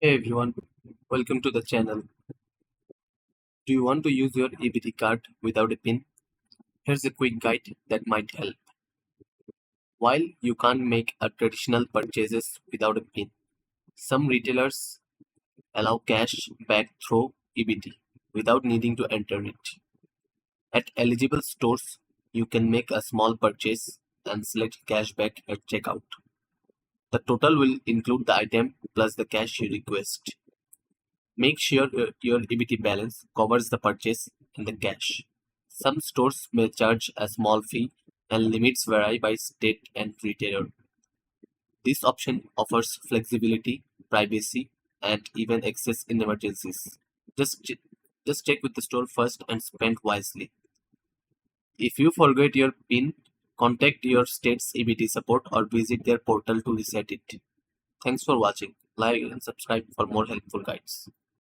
Hey everyone, welcome to the channel. Do you want to use your EBT card without a PIN? Here's a quick guide that might help. While you can't make a traditional purchases without a PIN, some retailers allow cash back through EBT without needing to enter it. At eligible stores, you can make a small purchase and select cashback at checkout. The total will include the item plus the cash you request. Make sure your EBT balance covers the purchase and the cash. Some stores may charge a small fee and limits vary by state and retailer. This option offers flexibility, privacy, and even access in emergencies. Just, ch- just check with the store first and spend wisely. If you forget your PIN, contact your state's EBT support or visit their portal to reset it. Thanks for watching. Like and subscribe for more helpful guides.